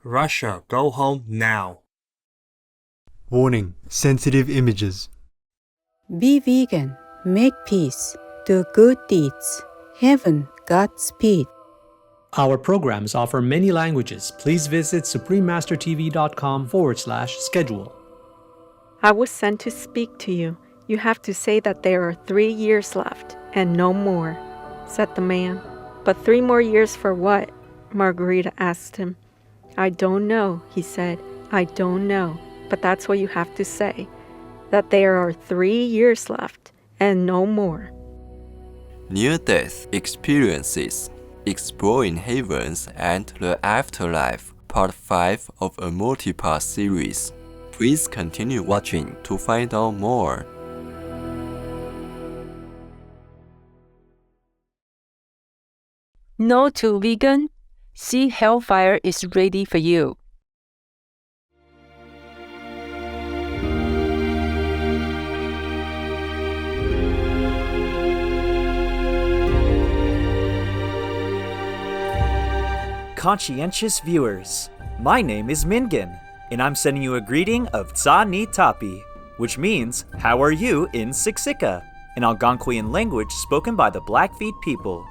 Russia, go home now. Warning, sensitive images. Be vegan, make peace, do good deeds. Heaven, Godspeed. Our programs offer many languages. Please visit suprememastertv.com/schedule. I was sent to speak to you. You have to say that there are 3 years left, and no more, said the man. But 3 more years for what? Margarita asked him. I don't know, he said. I don't know, but that's what you have to say, that there are 3 years left, and no more. Near-Death Experiences, Exploring Heavens and the Afterlife, Part 5 of a multi-part series. Please continue watching to find out more. No to vegan? See Hellfire is ready for you. Conscientious viewers, my name is Mingen, and I'm sending you a greeting of Tsa Ni Tapi, which means, how are you in Siksika, an Algonquian language spoken by the Blackfeet people.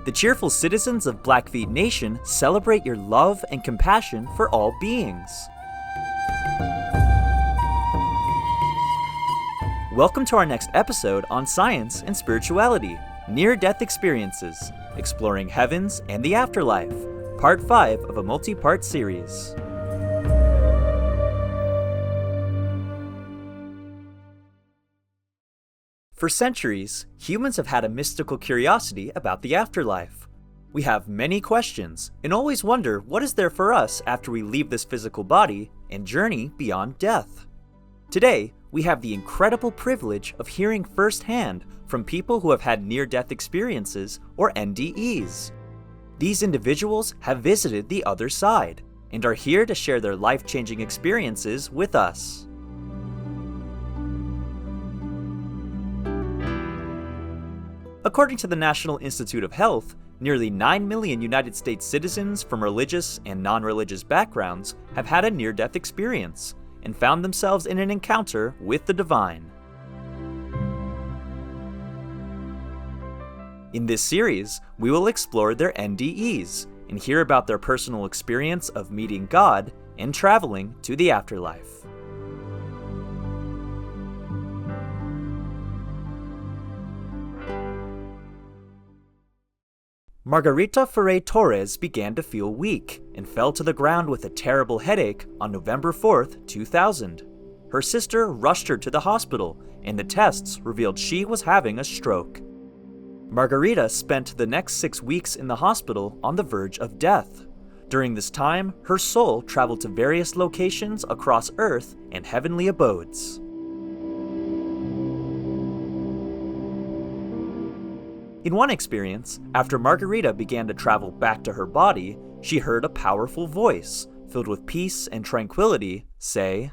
The cheerful citizens of Blackfeet Nation celebrate your love and compassion for all beings. Welcome to our next episode on science and spirituality, near-death experiences, exploring heavens and the afterlife, part 5 of a multi-part series. For centuries, humans have had a mystical curiosity about the afterlife. We have many questions and always wonder what is there for us after we leave this physical body and journey beyond death. Today, we have the incredible privilege of hearing firsthand from people who have had near-death experiences, or NDEs. These individuals have visited the other side and are here to share their life-changing experiences with us. According to the National Institute of Health, nearly 9 million United States citizens from religious and non-religious backgrounds have had a near-death experience and found themselves in an encounter with the divine. In this series, we will explore their NDEs and hear about their personal experience of meeting God and traveling to the afterlife. Margarita Faray Torres began to feel weak and fell to the ground with a terrible headache on November 4th, 2000. Her sister rushed her to the hospital, and the tests revealed she was having a stroke. Margarita spent the next 6 weeks in the hospital on the verge of death. During this time, her soul traveled to various locations across Earth and Heavenly Abodes. In one experience, after Margarita began to travel back to her body, she heard a powerful voice, filled with peace and tranquility, say,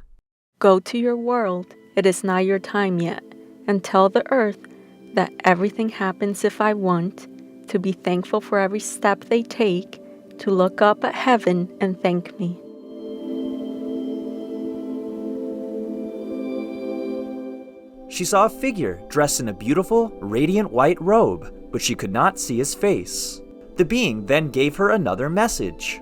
Go to your world, it is not your time yet, and tell the earth that everything happens if I want, to be thankful for every step they take, to look up at heaven and thank me. She saw a figure dressed in a beautiful, radiant white robe, but she could not see his face. The being then gave her another message.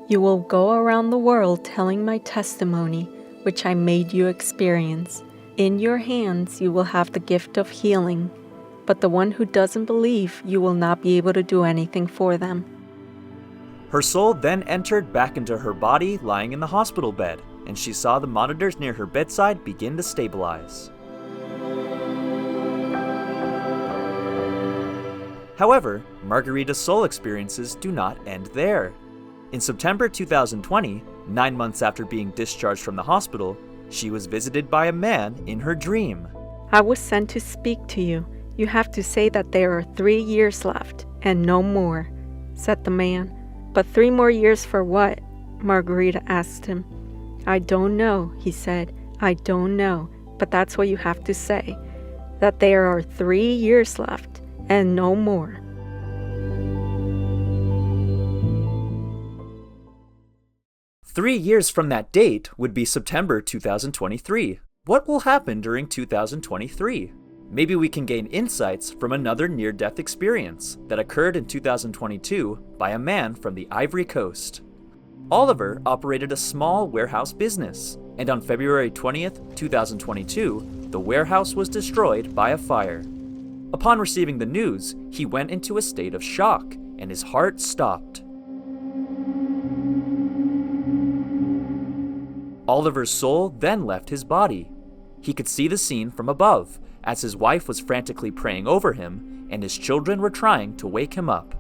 You will go around the world telling my testimony, which I made you experience. In your hands you will have the gift of healing, but the one who doesn't believe, you will not be able to do anything for them. Her soul then entered back into her body lying in the hospital bed, and she saw the monitors near her bedside begin to stabilize. However, Margarita's soul experiences do not end there. In September 2020, 9 months after being discharged from the hospital, she was visited by a man in her dream. I was sent to speak to you. You have to say that there are 3 years left, and no more, said the man. But 3 more years for what? Margarita asked him. I don't know, he said. I don't know, but that's what you have to say, that there are 3 years left, and no more. 3 years from that date would be September 2023. What will happen during 2023? Maybe we can gain insights from another near-death experience that occurred in 2022 by a man from the Ivory Coast. Oliver operated a small warehouse business, and on February 20th, 2022, the warehouse was destroyed by a fire. Upon receiving the news, he went into a state of shock, and his heart stopped. Oliver's soul then left his body. He could see the scene from above, as his wife was frantically praying over him, and his children were trying to wake him up.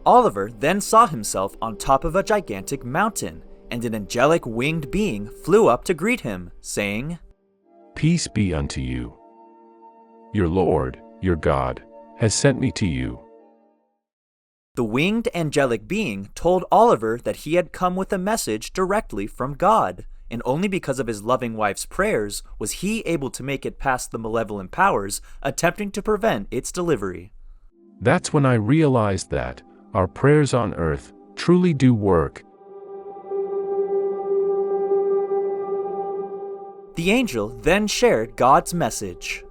Oliver then saw himself on top of a gigantic mountain, and an angelic winged being flew up to greet him, saying, "Peace be unto you. Your Lord, your God, has sent me to you." The winged angelic being told Oliver that he had come with a message directly from God, and only because of his loving wife's prayers was he able to make it past the malevolent powers attempting to prevent its delivery. That's when I realized that our prayers on earth truly do work. The angel then shared God's message.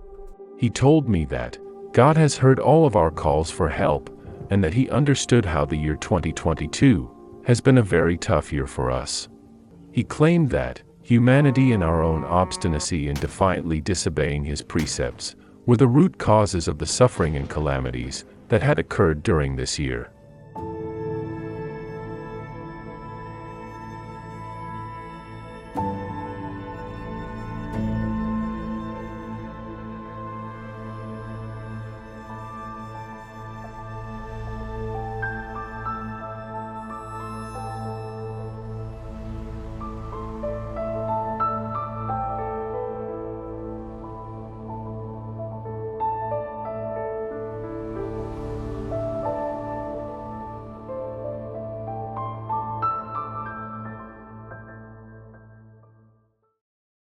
He told me that God has heard all of our calls for help, and that he understood how the year 2022 has been a very tough year for us. He claimed that humanity and our own obstinacy in defiantly disobeying his precepts were the root causes of the suffering and calamities that had occurred during this year.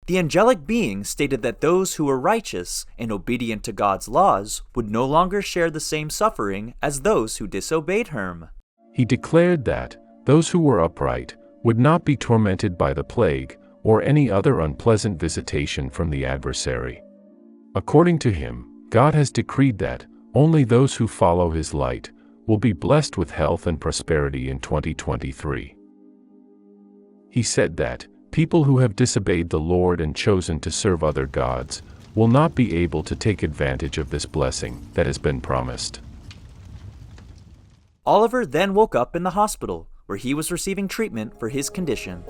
The angelic being stated that those who were righteous and obedient to God's laws would no longer share the same suffering as those who disobeyed him. He declared that those who were upright would not be tormented by the plague or any other unpleasant visitation from the adversary. According to him, God has decreed that only those who follow his light will be blessed with health and prosperity in 2023. He said that people who have disobeyed the Lord and chosen to serve other gods will not be able to take advantage of this blessing that has been promised. Oliver then woke up in the hospital, where he was receiving treatment for his condition.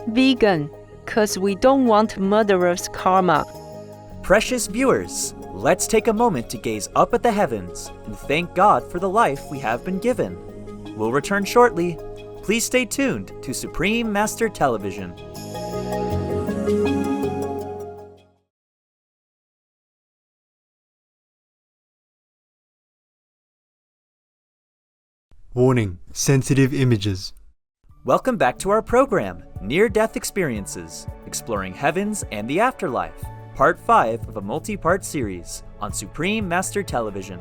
Vegan, 'cause we don't want murderers' karma. Precious viewers, let's take a moment to gaze up at the heavens and thank God for the life we have been given. We'll return shortly. Please stay tuned to Supreme Master Television. Warning, sensitive images. Welcome back to our program, Near-Death Experiences, exploring heavens and the afterlife, part 5 of a multi-part series on Supreme Master Television.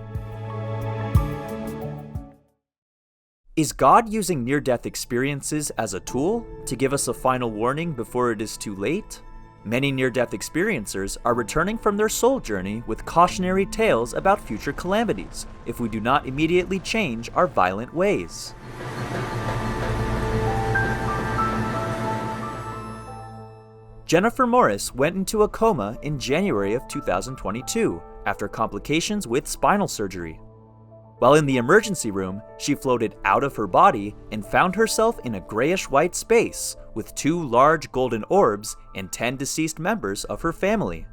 Is God using near-death experiences as a tool to give us a final warning before it is too late? Many near-death experiencers are returning from their soul journey with cautionary tales about future calamities if we do not immediately change our violent ways. Jennifer Morris went into a coma in January of 2022 after complications with spinal surgery. While in the emergency room, she floated out of her body and found herself in a grayish-white space with 2 large golden orbs and 10 deceased members of her family.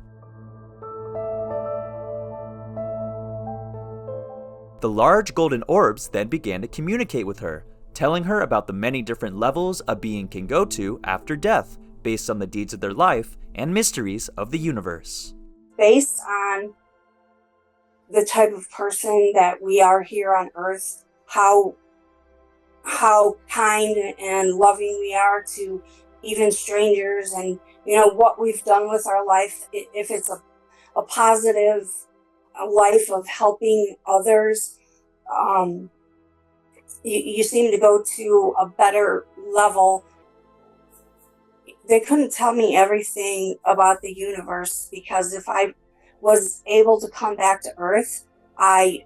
The large golden orbs then began to communicate with her, telling her about the many different levels a being can go to after death based on the deeds of their life and mysteries of the universe. Based on the type of person that we are here on Earth, how kind and loving we are to even strangers, and what we've done with our life, if it's a positive life of helping others, you seem to go to a better level. They couldn't tell me everything about the universe, because if I was able to come back to Earth, I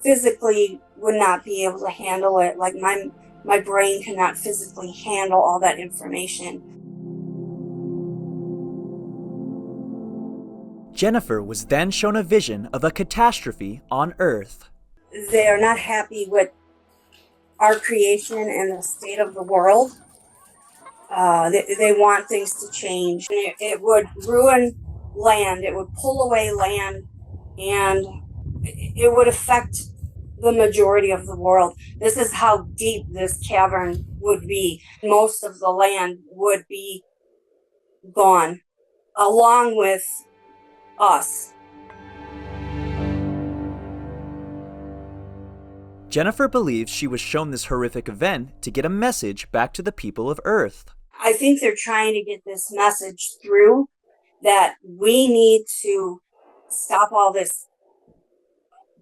physically would not be able to handle it. Like my brain cannot physically handle all that information. Jennifer was then shown a vision of a catastrophe on Earth. They are not happy with our creation and the state of the world. They want things to change. It would ruin land. It would pull away land, and it would affect the majority of the world. This is how deep this cavern would be. Most of the land would be gone, along with us. Jennifer believes she was shown this horrific event to get a message back to the people of Earth. I think they're trying to get this message through that we need to stop all this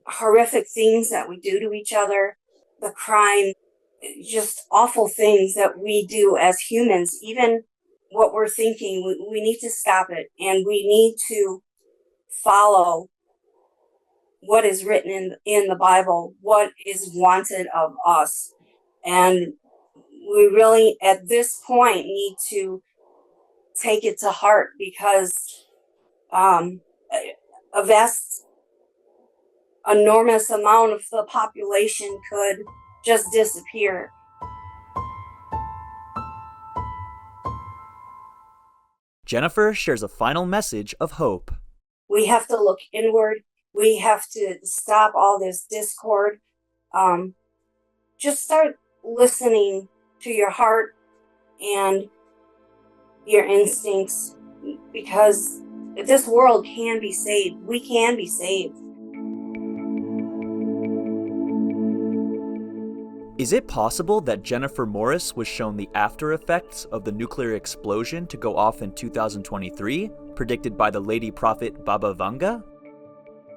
horrific things that we do to each other, the crime, just awful things that we do as humans. Even what we're thinking, we need to stop it, and we need to follow what is written in the Bible, what is wanted of us. And we really, at this point, need to take it to heart, because a vast, enormous amount of the population could just disappear. Jennifer shares a final message of hope. We have to look inward. We have to stop all this discord. Just start listening to your heart and your instincts, because this world can be saved. We can be saved. Is it possible that Jennifer Morris was shown the after effects of the nuclear explosion to go off in 2023, predicted by the Lady Prophet Baba Vanga?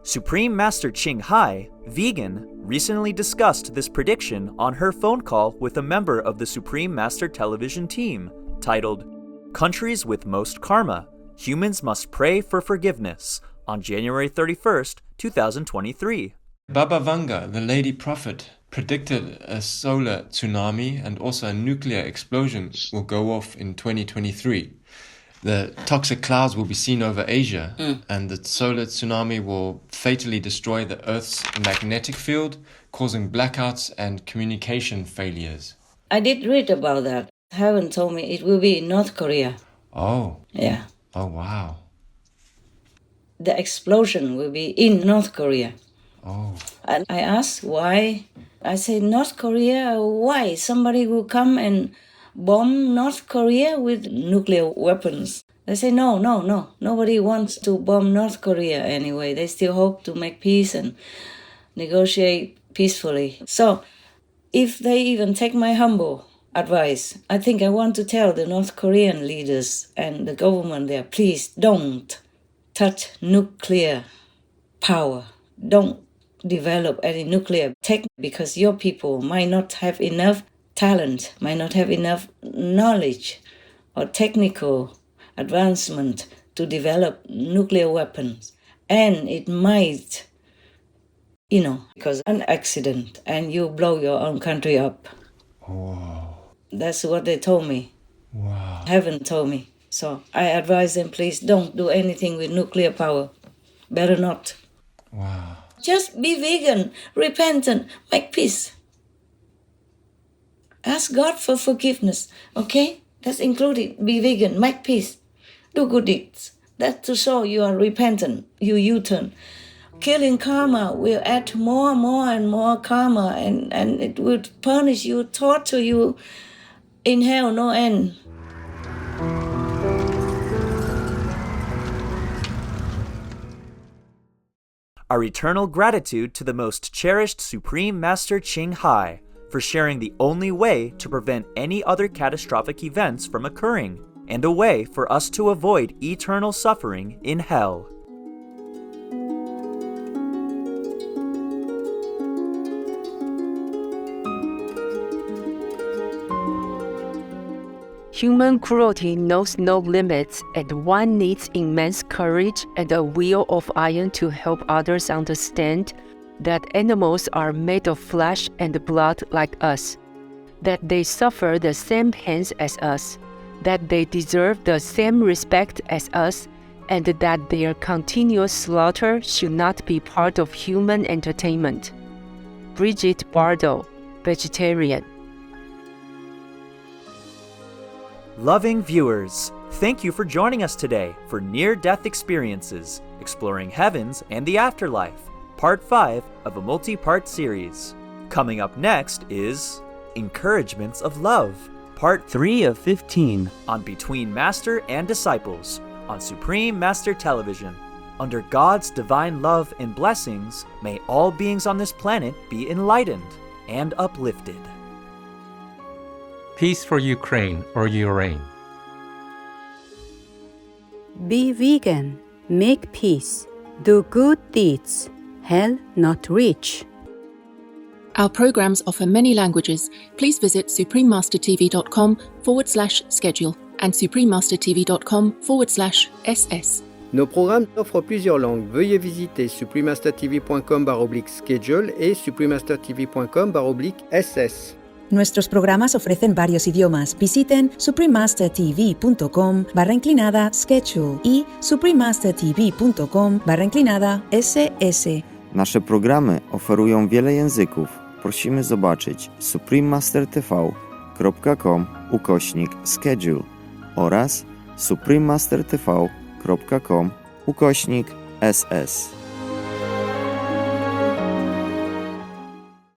Supreme Master Ching Hai, vegan, recently discussed this prediction on her phone call with a member of the Supreme Master television team, titled Countries with Most Karma, Humans Must Pray for Forgiveness, on January 31st, 2023. Baba Vanga, the Lady Prophet, predicted a solar tsunami and also a nuclear explosion will go off in 2023. The toxic clouds will be seen over Asia, and the solar tsunami will fatally destroy the Earth's magnetic field, causing blackouts and communication failures. I did read about that. Heaven told me it will be in North Korea. Oh. Yeah. Oh, wow. The explosion will be in North Korea. Oh. And I asked why. I said, North Korea, why? Somebody will come and bomb North Korea with nuclear weapons. They say, no. Nobody wants to bomb North Korea anyway. They still hope to make peace and negotiate peacefully. So if they even take my humble advice, I think I want to tell the North Korean leaders and the government there, please don't touch nuclear power. Don't develop any nuclear tech, because your people might not have enough talent, might not have enough knowledge or technical advancement to develop nuclear weapons. And it might, because an accident and you blow your own country up. Wow. That's what they told me. Wow. Heaven told me. So I advise them, please don't do anything with nuclear power. Better not. Wow. Just be vegan, repentant, make peace. Ask God for forgiveness, okay? That's included. Be vegan, make peace, do good deeds. That's to show you are repentant, you U-turn. Killing karma will add more and more karma, and it will punish you, torture you in hell, no end. Our eternal gratitude to the most cherished Supreme Master Ching Hai for sharing the only way to prevent any other catastrophic events from occurring, and a way for us to avoid eternal suffering in hell. Human cruelty knows no limits, and one needs immense courage and a will of iron to help others understand that animals are made of flesh and blood like us, that they suffer the same pains as us, that they deserve the same respect as us, and that their continuous slaughter should not be part of human entertainment. Bridget Bardot, vegetarian. Loving viewers, thank you for joining us today for Near-Death Experiences, Exploring Heavens and the Afterlife, Part 5 of a multi-part series. Coming up next is Encouragements of Love, Part 3 of 15 on Between Master and Disciples on Supreme Master Television. Under God's divine love and blessings, may all beings on this planet be enlightened and uplifted. Peace for Ukraine or Ukraine. Be vegan, make peace, do good deeds, hell not reach. Our programs offer many languages. Please visit suprememastertv.com/schedule and suprememastertv.com/ss. Nos programmes offrent plusieurs langues. Veuillez visiter suprememastertv.com/schedule et suprememastertv.com/ss. Nuestros programas ofrecen varios idiomas. Visiten suprememastertv.com/schedule y suprememastertv.com/ss. Nasze programy oferują wiele języków. Prosimy zobaczyć suprememastertv.com/schedule oraz suprememastertv.com/ss.